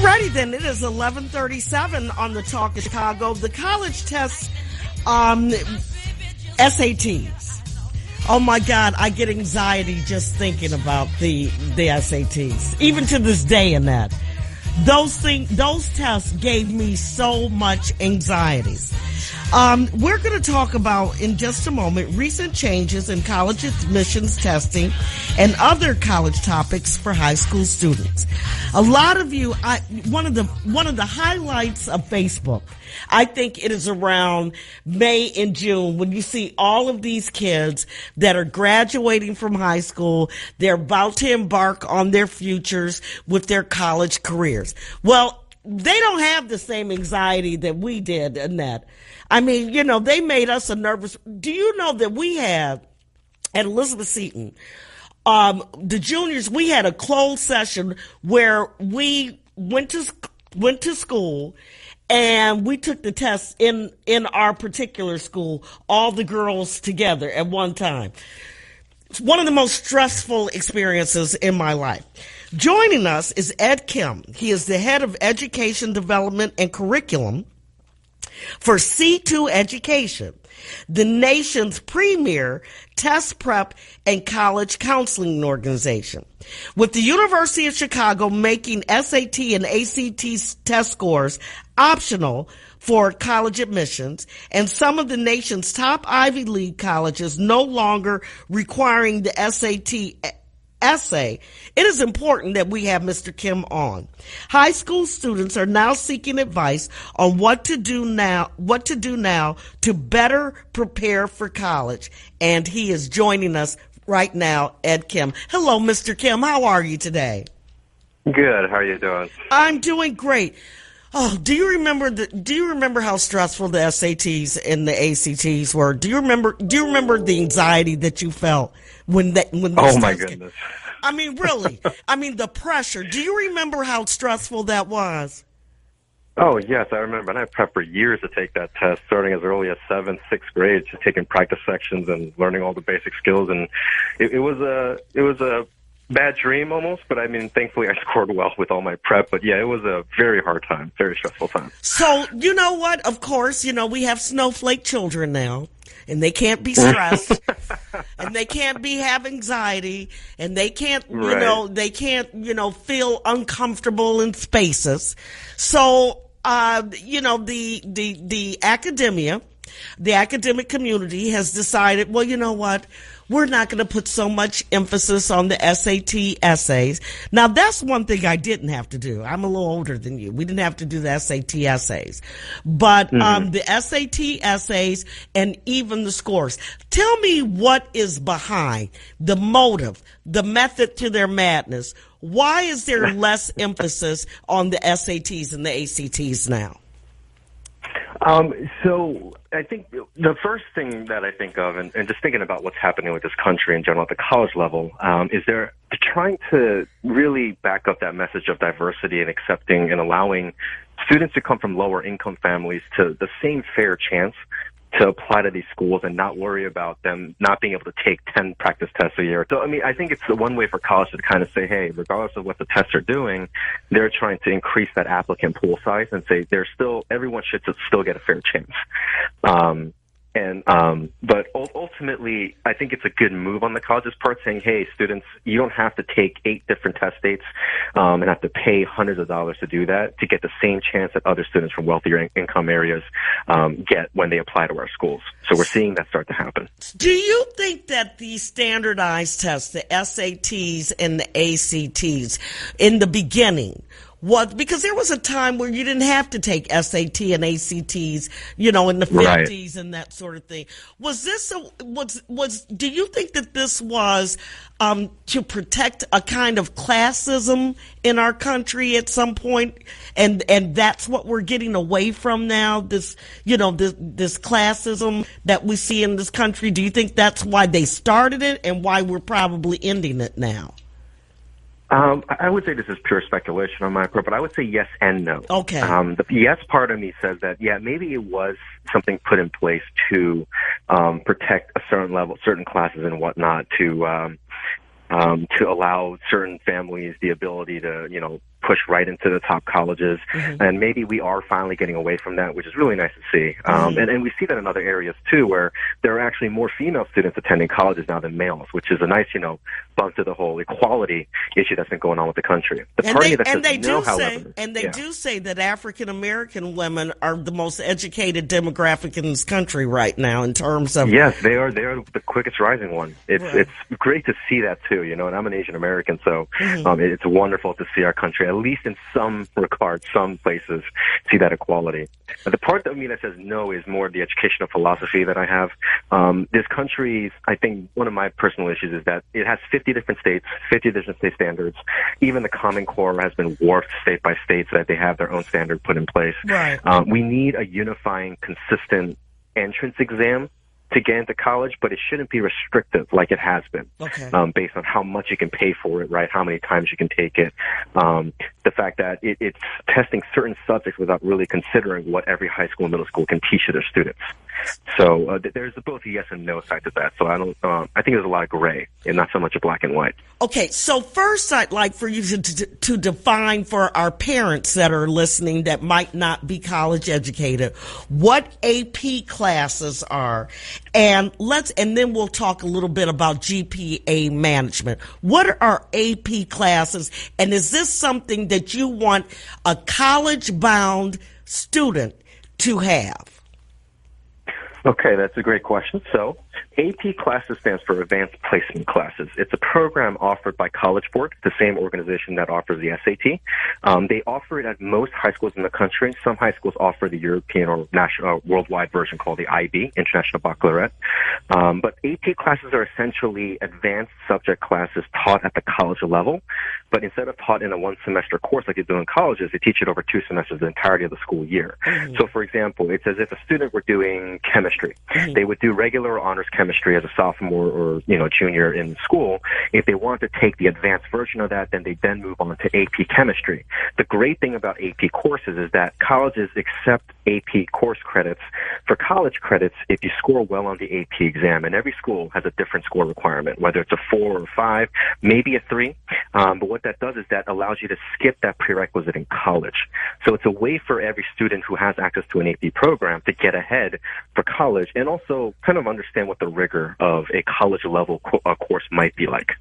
Alrighty then, it is 11:37 on the Talk of Chicago. The college tests, SATs. Oh my God, I get anxiety just thinking about the SATs, even to this day. In that, those tests gave me so much anxiety. We're going to talk about, in just a moment, recent changes in college admissions testing and other college topics for high school students. A lot of you, one of the highlights of Facebook, I think it is around May and June when you see all of these kids that are graduating from high school. They're about to embark on their futures with their college careers. Well, they don't have the same anxiety that we did, Annette. I mean, you know, they made us a nervous. Do you know that we had at Elizabeth Seton, the juniors, we had a closed session where we went to school and we took the tests in our particular school, all the girls together at one time. It's one of the most stressful experiences in my life. Joining us is Ed Kim. He is the head of education development and curriculum for C2 Education, the nation's premier test prep and college counseling organization. With the University of Chicago making SAT and ACT test scores optional for college admissions, and some of the nation's top Ivy League colleges no longer requiring the SAT essay, it is important that we have Mr. Kim on. High school students are now seeking advice on what to do now to better prepare for college. And he is joining us right now, Ed Kim. Hello, Mr. Kim. How are you today? Good. How are you doing? I'm doing great. Oh, do you remember how stressful the SATs and the ACTs were? Do you remember the anxiety that you felt when oh my goodness. I mean, really. I mean, the pressure. Do you remember how stressful that was? Oh, yes, I remember. And I prepped for years to take that test, starting as early as 7th, 6th grade, just taking practice sections and learning all the basic skills. And it was a bad dream almost, but I mean, thankfully I scored well with all my prep. But yeah, it was a very hard time, very stressful time. So, you know what? Of course, you know, we have snowflake children now. And they can't be stressed, and they can't have anxiety, and they can't, feel uncomfortable in spaces. So, the academic community has decided, well, you know what? We're not going to put so much emphasis on the SAT essays. Now, that's one thing I didn't have to do. I'm a little older than you. We didn't have to do the SAT essays. But the SAT essays and even the scores. Tell me what is behind the motive, the method to their madness. Why is there less emphasis on the SATs and the ACTs now? So I think the first thing that I think of, and just thinking about what's happening with this country in general at the college level, is they're trying to really back up that message of diversity and accepting and allowing students to come from lower income families to the same fair chance to apply to these schools and not worry about them not being able to take 10 practice tests a year. So, I mean, I think it's the one way for college to kind of say, hey, regardless of what the tests are doing, they're trying to increase that applicant pool size and say everyone should still get a fair chance. But ultimately, I think it's a good move on the college's part saying, hey, students, you don't have to take 8 different test dates and have to pay hundreds of dollars to do that to get the same chance that other students from wealthier income areas get when they apply to our schools. So we're seeing that start to happen. Do you think that the standardized tests, the SATs and the ACTs, in the beginning, because there was a time where you didn't have to take SAT and ACTs, in the 50s and that sort of thing. Do you think that this was to protect a kind of classism in our country at some point, and that's what we're getting away from now? This classism that we see in this country. Do you think that's why they started it and why we're probably ending it now? I would say this is pure speculation on my part, but I would say yes and no. Okay. The yes part of me says that, yeah, maybe it was something put in place to protect a certain classes and whatnot, to allow certain families the ability to, push right into the top colleges. And maybe we are finally getting away from that, which is really nice to see. And we see that in other areas, too, where there are actually more female students attending colleges now than males, which is a nice, bump to the whole equality issue that's been going on with the country. The part of me that says no, however. And they do say that African-American women are the most educated demographic in this country right now in terms of... Yes, they are the quickest rising one. It's great to see that, too, and I'm an Asian American, so it's wonderful to see our country, at least in some regards, some places, see that equality. But the part of me that says no is more the educational philosophy that I have. This country, I think one of my personal issues is that it has 50 different states, 50 different state standards. Even the Common Core has been warped state by state so that they have their own standard put in place. Right. We need a unifying, consistent entrance exam to get into college, but it shouldn't be restrictive like it has been, based on how much you can pay for it, right? How many times you can take it. The fact that it's testing certain subjects without really considering what every high school and middle school can teach to their students. So there's both a yes and no side to that. So I think there's a lot of gray and not so much a black and white. Okay, so first I'd like for you to define for our parents that are listening that might not be college educated what AP classes are, and then we'll talk a little bit about GPA management. What are AP classes, and is this something that you want a college-bound student to have? Okay, that's a great question. So AP classes stands for Advanced Placement Classes. It's a program offered by College Board, the same organization that offers the SAT. They offer it at most high schools in the country. Some high schools offer the European or national, worldwide version called the IB, International Baccalaureate. But AP classes are essentially advanced subject classes taught at the college level. But instead of taught in a one-semester course like you do in colleges, they teach it over 2 semesters, the entirety of the school year. So, for example, it's as if a student were doing chemistry. They would do regular honors chemistry as a sophomore or junior in school. If they want to take the advanced version of that, then they move on to AP chemistry. The great thing about AP courses is that colleges accept AP course credits for college credits if you score well on the AP exam. And every school has a different score requirement, whether it's a 4 or 5, maybe a 3. But what that does is that allows you to skip that prerequisite in college. So it's a way for every student who has access to an AP program to get ahead for college and also kind of understand what the rigor of a college level course might be like.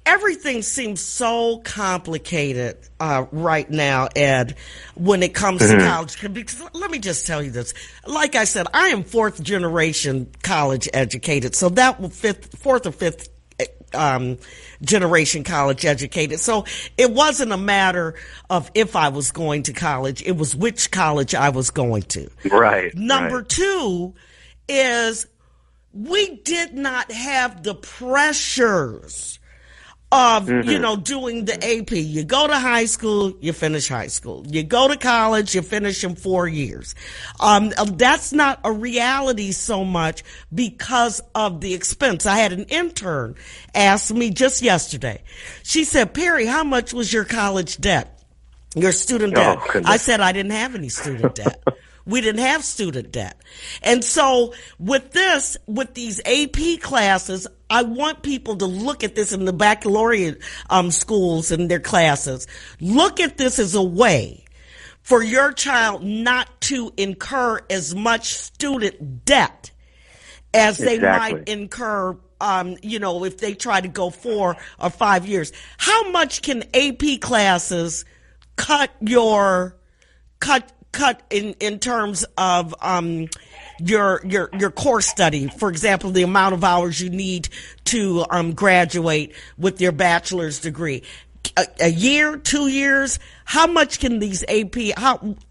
Everything seems so complicated right now, Ed, when it comes to college. Because let me just tell you this. Like I said, I am 4th generation college educated, so that will 4th or 5th generation college educated. So it wasn't a matter of if I was going to college, it was which college I was going to. Right. Number 2 is we did not have the pressures of, doing the AP. You go to high school, you finish high school. You go to college, you finish in 4 years. That's not a reality so much because of the expense. I had an intern ask me just yesterday. She said, Perri, how much was your college debt, your student debt? I said, I didn't have any student debt. We didn't have student debt. And so with these AP classes, I want people to look at this in the baccalaureate schools and their classes. Look at this as a way for your child not to incur as much student debt as they might incur, if they try to go 4 or 5 years. How much can AP classes cut in terms of your course study? For example, the amount of hours you need to graduate with your bachelor's degree. A year, 2 years? How much can these AP?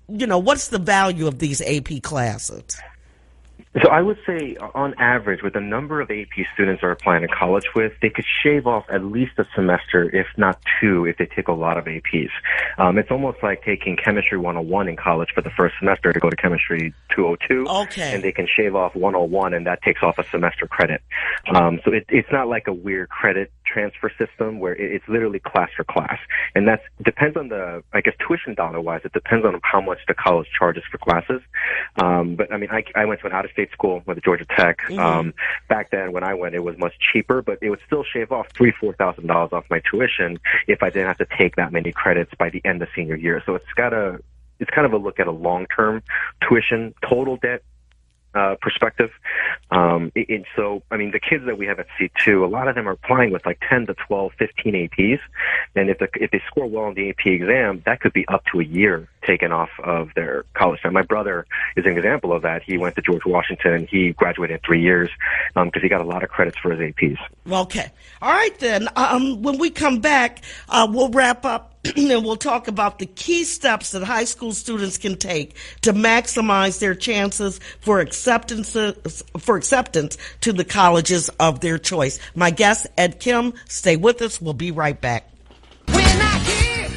What's the value of these AP classes? So I would say, on average, with the number of AP students are applying to college with, they could shave off at least a semester, if not 2, if they take a lot of APs. It's almost like taking Chemistry 101 in college for the first semester to go to Chemistry 202. Okay. And they can shave off 101, and that takes off a semester credit. So it's not like a weird credit transfer system where it's literally class for class. And that depends on the, I guess, tuition dollar-wise, it depends on how much the college charges for classes. But, I mean, I went to an out-of-state school with Georgia Tech. Back then, when I went, it was much cheaper, but it would still shave off $3,000-$4,000 off my tuition if I didn't have to take that many credits by the end of senior year. So it's kind of a look at a long-term tuition total debt perspective. And so, I mean, the kids that we have at C2, a lot of them are applying with like 10 to 12, 15 APs. And if they score well on the AP exam, that could be up to a year taken off of their college time. My brother is an example of that. He went to George Washington. He graduated in 3 years because he got a lot of credits for his APs. Okay. All right, then. When we come back, we'll wrap up and we'll talk about the key steps that high school students can take to maximize their chances for acceptance to the colleges of their choice. My guest, Ed Kim. Stay with us. We'll be right back.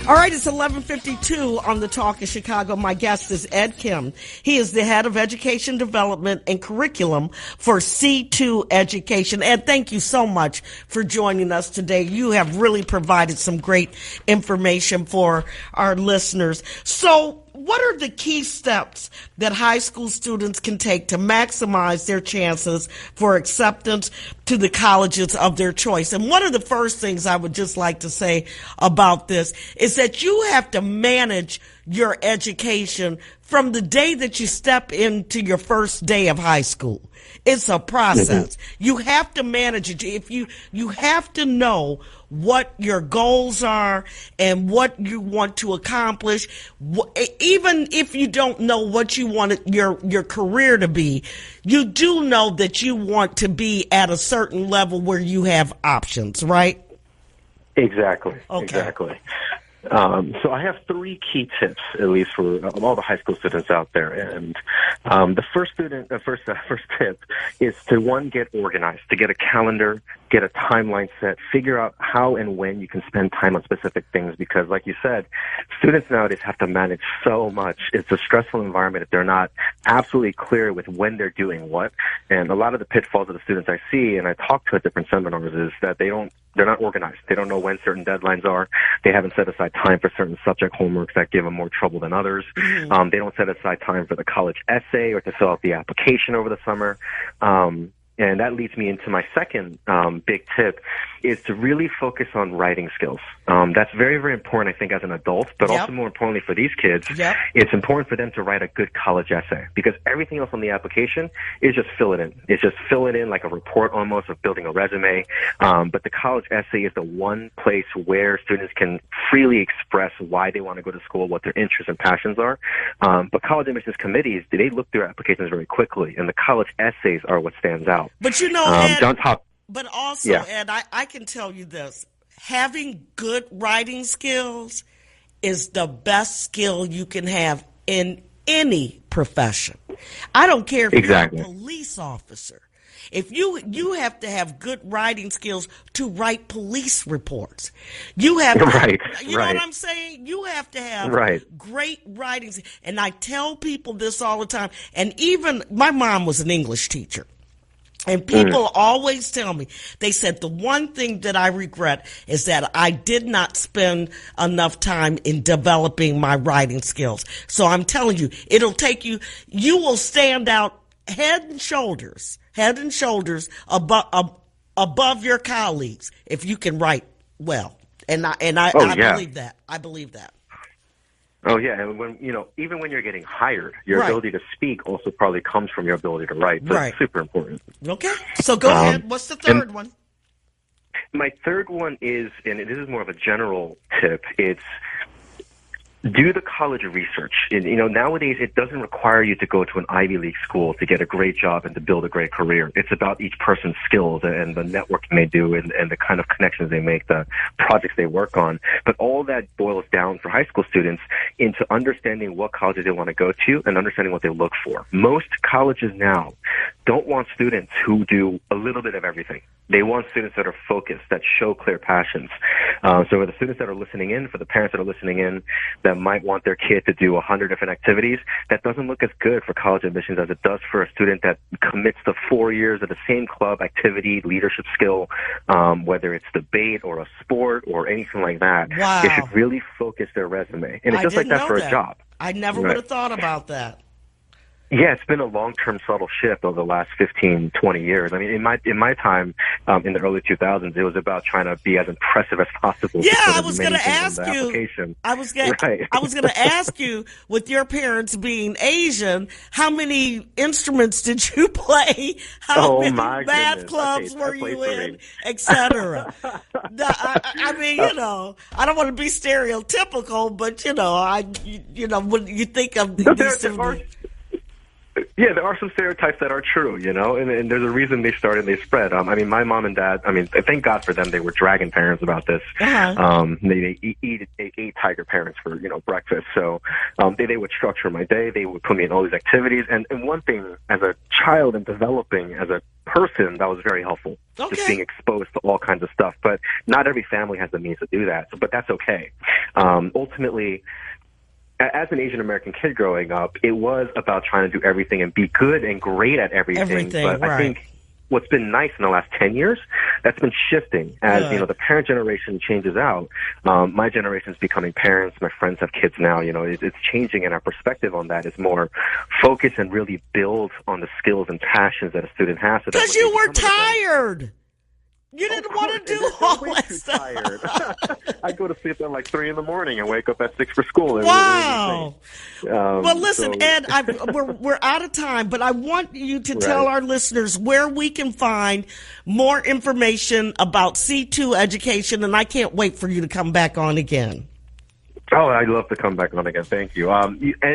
All right, it's 11:52 on the Talk of Chicago. My guest is Ed Kim. He is the head of education development and curriculum for C2 Education. Ed, thank you so much for joining us today. You have really provided some great information for our listeners. So, what are the key steps that high school students can take to maximize their chances for acceptance to the colleges of their choice? And one of the first things I would just like to say about this is that you have to manage your education from the day that you step into your first day of high school. It's a process. You have to manage it. If you have to know what your goals are and what you want to accomplish. Even if you don't know what you want your career to be, you do know that you want to be at a certain level where you have options, right? Exactly. Okay. Exactly. So I have 3 key tips, at least for all the high school students out there. And the first tip is to, one, get organized, to get a calendar, get a timeline set, figure out how and when you can spend time on specific things. Because, like you said, students nowadays have to manage so much. It's a stressful environment if they're not absolutely clear with when they're doing what. And a lot of the pitfalls of the students I see, and I talk to at different seminars, is that they're not organized. They don't know when certain deadlines are. They haven't set aside time for certain subject homeworks that give them more trouble than others. They don't set aside time for the college essay or to fill out the application over the summer. And that leads me into my second big tip, is to really focus on writing skills. That's very, very important, I think, as an adult, but also more importantly for these kids, it's important for them to write a good college essay, because everything else on the application is just fill it in. It's just fill it in like a report almost of building a resume. But the college essay is the one place where students can freely express why they want to go to school, what their interests and passions are. But college admissions committees, they look through applications very quickly, and the college essays are what stands out. But you know, Ed, but also, Ed, I can tell you this. Having good writing skills is the best skill you can have in any profession. I don't care if you're a police officer. If you have to have good writing skills to write police reports. You have to, you know what I'm saying? You have to have great writing. And I tell people this all the time. And even my mom was an English teacher. And people always tell me, they said, the one thing that I regret is that I did not spend enough time in developing my writing skills. So I'm telling you, it'll take you will stand out head and shoulders above your colleagues if you can write well. And I believe that. I believe that. Oh, yeah. And when, even when you're getting hired, your ability to speak also probably comes from your ability to write. So it's super important. Okay. So go ahead. What's the third one? My third one is, and this is more of a general tip, it's do the college research. Nowadays it doesn't require you to go to an Ivy League school to get a great job and to build a great career. It's about each person's skills and the networking they do and the kind of connections they make, the projects they work on. But all that boils down for high school students into understanding what colleges they want to go to and understanding what they look for. Most colleges now don't want students who do a little bit of everything. They want students that are focused, that show clear passions. So for the students that are listening in, for the parents that are listening in, that might want their kid to do 100 different activities, that doesn't look as good for college admissions as it does for a student that commits to 4 years of the same club, activity, leadership skill, whether it's debate or a sport or anything like that. Wow. They should really focus their resume. And it's just like that for a job. I never would have thought about that. Yeah, it's been a long-term subtle shift over the last 15, 20 years. I mean, in my time, in the early 2000s, it was about trying to be as impressive as possible. Yeah, I was going to ask you. I was going to ask you, with your parents being Asian, how many instruments did you play? How many math clubs were you in, etc. I mean, you know, I don't want to be stereotypical, but when you think of these. Yeah, there are some stereotypes that are true, and there's a reason they started and they spread. I mean, my mom and dad, thank God for them, they were dragging parents about this. Uh-huh. They ate tiger parents for, breakfast. So they would structure my day. They would put me in all these activities. And one thing, as a child and developing as a person, that was very helpful. Okay. Just being exposed to all kinds of stuff. But not every family has the means to do that. But that's okay. Ultimately, as an Asian American kid growing up, it was about trying to do everything and be good and great at everything. But right. I think what's been nice in the last 10 years, that's been shifting. As the parent generation changes out, my generation's becoming parents. My friends have kids now. It's changing, and our perspective on that is more focus and really build on the skills and passions that a student has. Because you were tired. You didn't want to do all that stuff. Tired. I go to sleep at like 3 a.m. and wake up at 6 for school. Wow. Well, listen, Ed, we're out of time, but I want you to tell our listeners where we can find more information about C2 education, and I can't wait for you to come back on again. Oh, I'd love to come back on again. Thank you.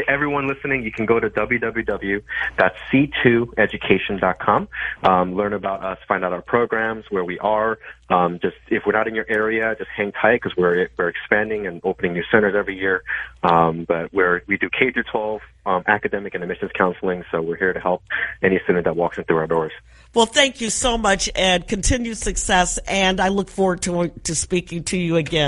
Everyone listening, you can go to www.c2education.com, learn about us, find out our programs, where we are. Just if we're not in your area, just hang tight because we're expanding and opening new centers every year. But we do K through 12 academic and admissions counseling, so we're here to help any student that walks in through our doors. Well, thank you so much, Ed. Continued success, and I look forward to speaking to you again.